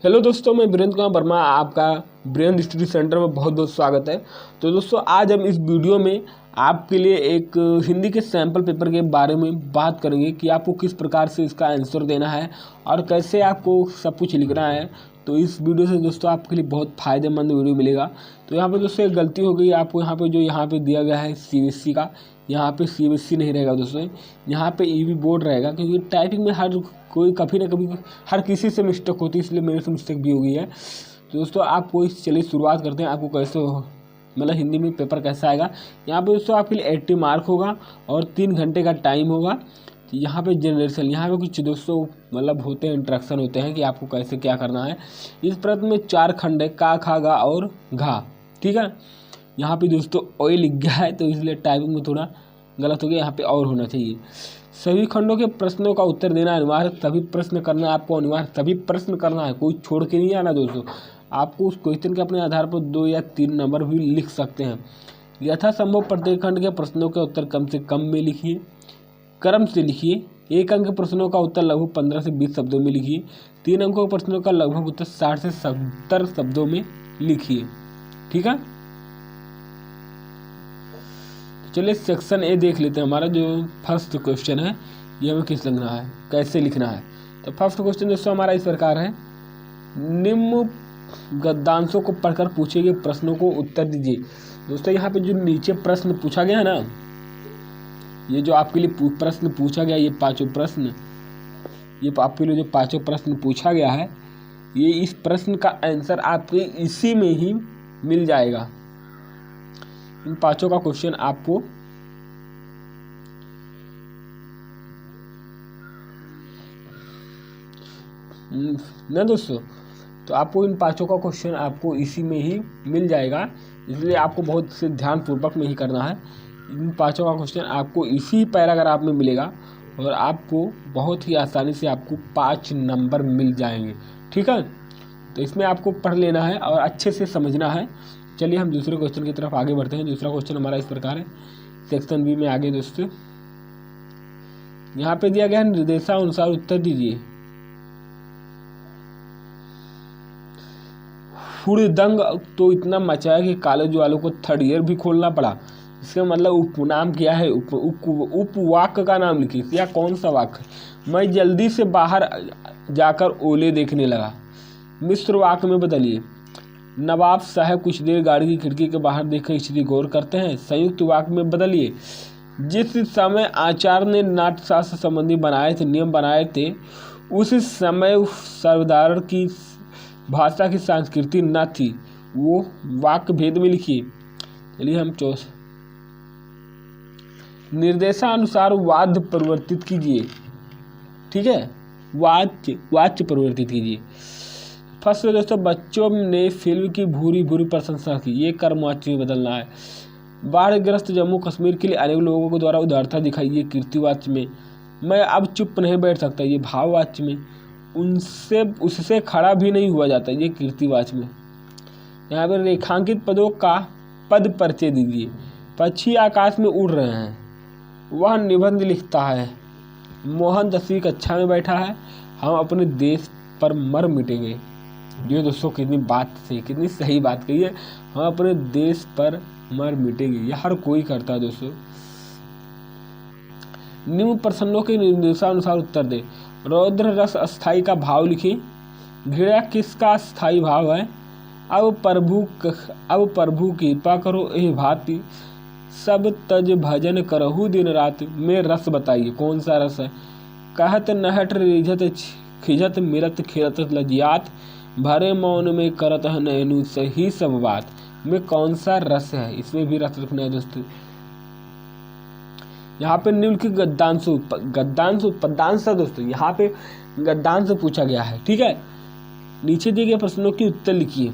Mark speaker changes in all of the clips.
Speaker 1: Hello दोस्तों, मैं वीरेंद्र कुमार वर्मा, आपका ब्रेन स्टडी सेंटर में बहुत बहुत स्वागत है। तो दोस्तों, आज हम इस वीडियो में आपके लिए एक हिंदी के सैम्पल पेपर के बारे में बात करेंगे कि आपको किस प्रकार से इसका आंसर देना है और कैसे आपको सब कुछ लिखना है। तो इस वीडियो से दोस्तों आपके लिए बहुत फ़ायदेमंद वीडियो मिलेगा। तो यहाँ पे दोस्तों एक गलती हो गई, आपको यहाँ पे जो यहाँ पे दिया गया है CBSE का, यहाँ पे CBSE नहीं रहेगा दोस्तों, यहाँ पे EB बोर्ड रहेगा, क्योंकि टाइपिंग में हर कोई कभी ना कभी हर किसी से मिस्टेक होती है, इसलिए मेरे से मिस्टेक भी हो गई है। तो दोस्तों आपको चलिए शुरुआत करते हैं। आपको कैसे मतलब हिंदी में पेपर कैसा आएगा। यहाँ पे दोस्तों आपके लिए 80 मार्क होगा और 3 घंटे का टाइम होगा। यहाँ पे जनरेशन, यहाँ पे कुछ दोस्तों मतलब होते हैं, इंस्ट्रक्शन होते हैं कि आपको कैसे क्या करना है। इस प्रश्न में 4 खंड है, का, खा, गा और घा। ठीक है, यहाँ पे दोस्तों ओ लिख गया है, तो इसलिए टाइपिंग में थोड़ा गलत हो गया, यहाँ पे और होना चाहिए। सभी खंडों के प्रश्नों का उत्तर देना अनिवार्य, तभी प्रश्न करना आपको अनिवार्य, तभी प्रश्न करना है, कोई छोड़ के नहीं आना दोस्तों। आपको उस क्वेश्चन के अपने आधार पर 2 या 3 नंबर भी लिख सकते हैं। यथासंभव प्रत्येक खंड के प्रश्नों के उत्तर कम से कम में लिखिए, क्रम से लिखिए। 1 अंक के प्रश्नों का उत्तर लगभग 15 से 20 शब्दों में लिखिए। 3 अंकों के प्रश्नों का लगभग उत्तर 60 से 70 शब्दों में लिखिए। ठीक है, चलिए सेक्शन ए देख लेते हैं। हमारा जो फर्स्ट क्वेश्चन है, ये हमें किस लिखना है, कैसे लिखना है। तो फर्स्ट क्वेश्चन दोस्तों हमारा इस प्रकार है, निम्न गद्यांशों को पढ़कर पूछे गए प्रश्नों को उत्तर दीजिए। दोस्तों यहाँ पे जो नीचे प्रश्न पूछा गया है ना, ये जो आपके लिए प्रश्न पूछा गया, ये 5 प्रश्न, ये आपके लिए जो 5 प्रश्न पूछा गया है, ये इस प्रश्न का आंसर आपके इसी में ही मिल जाएगा। इन 5 का क्वेश्चन आपको ना दोस्तों, तो आपको इन 5 का क्वेश्चन आपको इसी में ही मिल जाएगा, इसलिए आपको बहुत से ध्यानपूर्वक में ही करना है। इन 5 का क्वेश्चन आपको इसी पैराग्राफ में मिलेगा और आपको बहुत ही आसानी से आपको 5 नंबर मिल जाएंगे। ठीक है, तो इसमें आपको पढ़ लेना है और अच्छे से समझना है। चलिए हम दूसरे क्वेश्चन की तरफ आगे बढ़ते हैं। दूसरा क्वेश्चन हमारा इस प्रकार है, सेक्शन बी में आगे दोस्तों यहाँ पे दिया गया है, निर्देशानुसार उत्तर दीजिए। हुड़दंग तो इतना मचाया कि कॉलेज वालों को 3rd ईयर भी खोलना पड़ा। इसका मतलब उपनाम क्या है, उपवाक्य का नाम लिखिए या कौन सा वाक्य। मैं जल्दी से बाहर जाकर ओले देखने लगा, मिश्र वाक्य में बदलिए। नवाब साहब कुछ देर गाड़ी की खिड़की के बाहर देखकर स्थिति गौर करते हैं, संयुक्त वाक्य में बदलिए। जिस समय आचार्य ने नाट्यशास्त्र संबंधी नियम बनाए थे, उस समय सर्वधारण की भाषा की संस्कृति न थी, वो वाक्य भेद में लिखिए। चलिए हम निर्देशानुसार वाद्य परिवर्तित कीजिए। ठीक है, वाच्य परिवर्तित कीजिए। फर्स्ट दोस्तों, बच्चों ने फिल्म की भूरी भूरी प्रशंसा की, ये कर्मवाच्य में बदलना है। बाढ़ग्रस्त जम्मू कश्मीर के लिए अनेक लोगों के द्वारा उदारता दिखाई, ये कीर्तिवाच्य में। मैं अब चुप नहीं बैठ सकता, ये भाववाच्य में। उससे खड़ा भी नहीं हुआ जाता, ये कीर्तिवाच्य में। यहाँ पर रेखांकित पदों का पद परिचय दीजिए। पक्षी आकाश में उड़ रहे हैं, वह निबंध लिखता है। मोहन 10वीं कक्षा में बैठा है, हम अपने देश पर मर मिटेंगे। ये दोस्तों कितनी सही बात कही है, हम अपने देश पर मर मिटेंगे, यह हर कोई करता है दोस्तों। निम्न प्रश्नों के निर्देशानुसार उत्तर दे। रौद्र रस अस्थाई का भाव लिखिए। घृणा किसका स्थायी भाव है। अब प्रभु कृपा करो एह भांति, सब तज भजन करहु दिन रात, में रस बताइए कौन सा रस है। कहत नहट रिझत खिजत मिरत खिरत लजियात, भरे मौन में करत है नैनु सही सब बात, में कौन सा रस है। इसमें भी रस लिखना है दोस्तों। यहाँ पे निम्नलिखित पद्यांश दोस्तों, यहाँ पे गद्यांश पूछा गया है। ठीक है, नीचे दिए गए प्रश्नों के उत्तर लिखिए।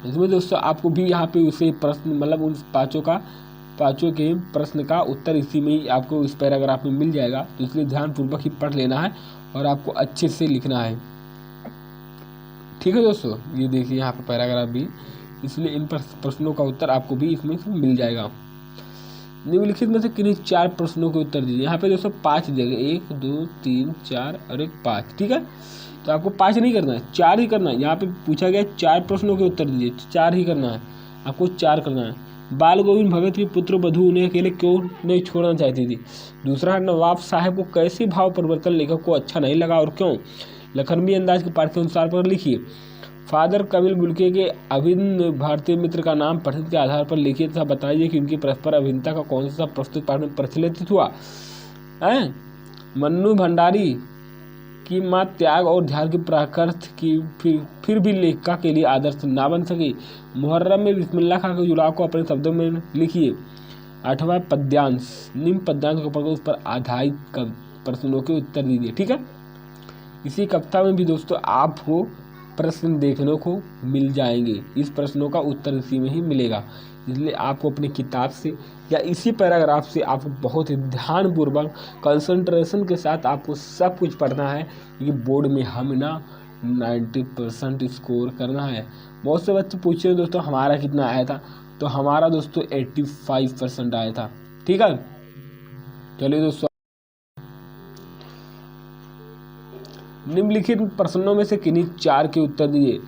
Speaker 1: इसमें दोस्तों आपको भी यहाँ पे उसे प्रश्न मतलब उन 5 के प्रश्न का उत्तर इसी में ही आपको इस पैराग्राफ में मिल जाएगा, तो इसलिए ध्यानपूर्वक ही पढ़ लेना है और आपको अच्छे से लिखना है। ठीक है दोस्तों, ये देखिए यहाँ पे पैराग्राफ भी, इसलिए इन प्रश्नों का उत्तर आपको भी इसमें मिल जाएगा। निम्नलिखित में से किन्हीं 4 प्रश्नों के उत्तर दीजिए। यहाँ पे दोस्तों 5 जगह 1 2 3 4 और 1 5, ठीक है। तो आपको 5 नहीं करना है, 4 ही करना है। यहाँ पे पूछा गया 4 प्रश्नों के उत्तर दीजिए, 4 ही करना है, आपको 4 करना है। बाल गोविंद भगत की पुत्र वधू उन्हें अकेले क्यों नहीं छोड़ना चाहती थी। दूसरा, नवाब साहब को कैसे भाव परिवर्तन लेखक को अच्छा नहीं लगा और क्यों। लखनवी अंदाज के पाठ के अनुसार पर लिखिए। फादर कपिल बुल्के के अभिन्न भारतीय मित्र का नाम पठित के आधार पर लिखिए तथा बताइए कि उनकी परस्पर अभिन्नता का कौन सा प्रस्तुत पाठ में प्रचलित हुआ है। मन्नू भंडारी की माँ त्याग और ध्यान की प्राकृत की फिर भी लेखिका के लिए आदर्श ना बन सकी। मुहर्रम में बिस्मिल्लाह खां के जुड़ाव को अपने शब्दों में लिखिए। 8वां पद्यांश, निम्न पद्यांश को पढ़कर उस पर आधारित प्रश्नों के उत्तर दीजिए, ठीक है। इसी कविता में भी दोस्तों आपको प्रश्न देखने को मिल जाएंगे, इस प्रश्नों का उत्तर इसी में ही मिलेगा। इसलिए आपको अपनी किताब से या इसी पैराग्राफ से आपको बहुत ही ध्यानपूर्वक कंसंट्रेशन के साथ आपको सब कुछ पढ़ना है, क्योंकि बोर्ड में हम ना 90% स्कोर करना है। बहुत से बच्चे पूछे दोस्तों हमारा कितना आया था, तो हमारा दोस्तों 85% आया था, ठीक है। चलिए दोस्तों, निम्नलिखित प्रश्नों में से किन्हीं 4 के उत्तर दीजिए।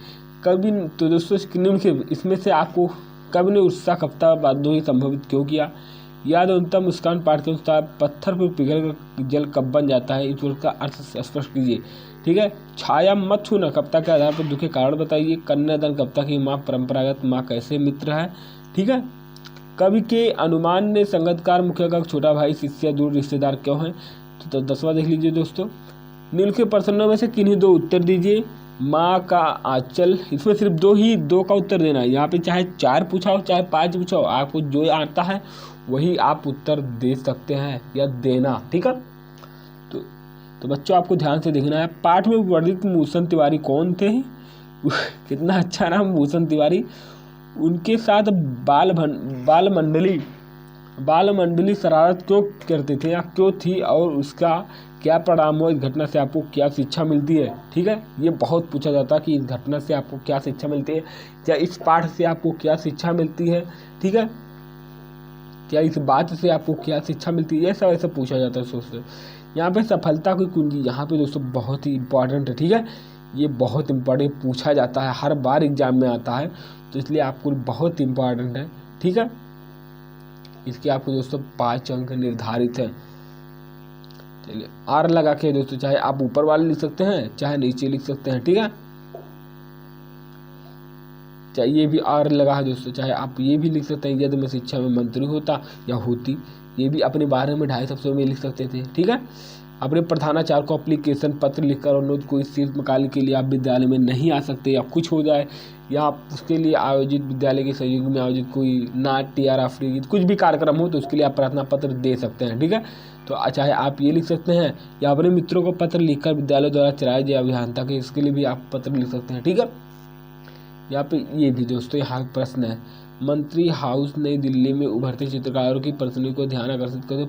Speaker 1: कवि तो दोस्तों निम्नलिखित इसमें से आपको कवि ने उत्साह कविता बाध्यों संभवित क्यों किया। याद अंतम मुस्कान पाठ के अनुसार पत्थर पर पिघल कर जल कब बन जाता है, इस वर्ग का अर्थ स्पष्ट कीजिए, ठीक है। छाया मत छूना कविता के आधार पर दुख के कारण बताइए। कन्यादान कविता की माँ परंपरागत माँ कैसे मित्र है, ठीक है। कवि के अनुमान ने संगतकार मुख्य का छोटा भाई शिष्य दूर रिश्तेदार क्यों है। तो 10वां देख लीजिए दोस्तों। निम्नलिखित प्रश्नों में से किन्हीं 2 उत्तर दीजिए। माँ का आंचल, इसमें सिर्फ 2 का उत्तर देना है। यहाँ पे चाहे 4 पूछा हो चाहे 5 पूछा हो, आपको जो आता है वही आप उत्तर दे सकते हैं या देना, ठीक है। तो बच्चों आपको ध्यान से देखना है। पाठ में वर्णित भूषण तिवारी कौन थे। कितना अच्छा नाम, भूषण तिवारी। उनके साथ बाल मंडली शरारत क्यों करते थे या क्यों थी और उसका क्या परिणाम हुआ, इस घटना से आपको क्या शिक्षा मिलती है, ठीक है। ये बहुत पूछा जाता है कि इस घटना से आपको क्या शिक्षा मिलती है, या इस पाठ से आपको क्या शिक्षा मिलती है, ठीक है। क्या इस बात से आपको क्या शिक्षा मिलती है, ऐसा वैसा पूछा जाता है सोचते। यहाँ पे सफलता की कुंजी, यहाँ पे दोस्तों बहुत ही इंपॉर्टेंट है, ठीक है। ये बहुत इंपॉर्टेंट पूछा जाता है, हर बार एग्जाम में आता है, तो इसलिए आपको बहुत इंपॉर्टेंट है, ठीक है। इसके आपको दोस्तों 5 अंक निर्धारित है। चलिए आर लगा के दोस्तों, चाहे आप ऊपर वाले लिख सकते हैं चाहे नीचे लिख सकते हैं, ठीक है। चाहे ये भी आर लगा है दोस्तों, चाहे आप ये भी लिख सकते हैं यदि मैं शिक्षा में मंत्री होता या होती, ये भी अपने बारे में 2.5 शब्दों में लिख सकते थे, ठीक है। अपने प्रधानाचार्य को एप्लीकेशन पत्र लिखकर अनुरोध कोई शीर्षकाल के लिए आप विद्यालय में नहीं आ सकते या कुछ हो जाए, या आप उसके लिए आयोजित विद्यालय के सहयोग में आयोजित कोई नाट्य या राष्ट्रीय गीत कुछ भी कार्यक्रम हो तो उसके लिए आप प्रार्थना पत्र दे सकते हैं, ठीक है। तो चाहे आप ये लिख सकते हैं या अपने मित्रों को पत्र लिखकर विद्यालय द्वारा चलाए जाए अभियानता के, इसके लिए भी आप पत्र लिख सकते हैं, ठीक है। यहाँ पे ये भी दोस्तों यहाँ प्रश्न है। मंत्री हाउस नई दिल्ली में उभरते चित्रकारों की प्रदर्शनी को ध्यान आकर्षित करते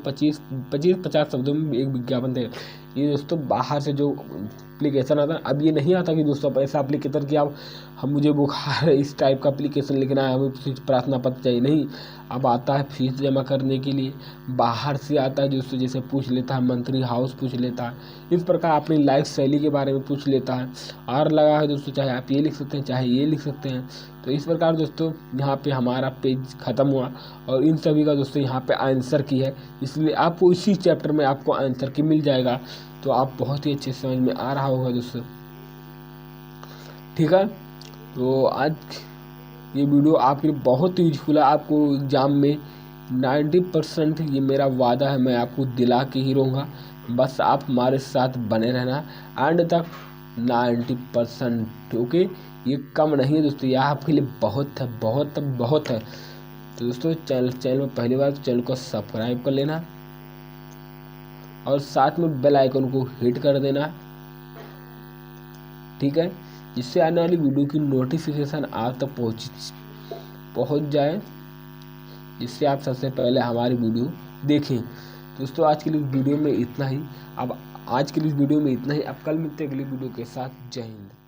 Speaker 1: 50 शब्दों में एक विज्ञापन थे। ये दोस्तों बाहर से जो एप्लीकेशन आता है, अब ये नहीं आता कि दोस्तों ऐसा एप्लीकेशन कि आप हम मुझे बुखार है इस टाइप का एप्लीकेशन लिखना है, हमें प्रार्थना पत्र चाहिए, नहीं। अब आता है फीस जमा करने के लिए, बाहर से आता है दोस्तों, जैसे पूछ लेता है मंत्री हाउस पूछ लेता है, इस प्रकार अपनी लाइफ शैली के बारे में पूछ लेता है। आर लगा है दोस्तों, चाहे आप ये लिख सकते हैं चाहे ये लिख सकते हैं। तो इस प्रकार दोस्तों यहाँ पे हमारा पेज ख़त्म हुआ और इन सभी का दोस्तों यहाँ पे आंसर की है, इसलिए आपको इसी चैप्टर में आपको आंसर की मिल जाएगा, तो आप बहुत ही अच्छे समझ में आ रहा होगा दोस्तों, ठीक है। तो आज ये वीडियो आपके लिए बहुत ही यूजफुल है। आपको एग्जाम में 90% ये मेरा वादा है, मैं आपको दिला के ही रहूँगा, बस आप हमारे साथ बने रहना एंड तक 90%, ओके। ये कम नहीं है दोस्तों, ये आपके लिए बहुत है, बहुत बहुत है। तो दोस्तों चैनल में पहली बार तो चैनल को सब्सक्राइब कर लेना और साथ में बेल आइकन को हिट कर देना, ठीक है, जिससे आने वाली वीडियो की नोटिफिकेशन आप तक पहुंच जाए, जिससे आप सबसे पहले हमारी वीडियो देखें। दोस्तों आज के लिए वीडियो में इतना ही, अब कल मिलते हैं अगली वीडियो के साथ। जय हिंद।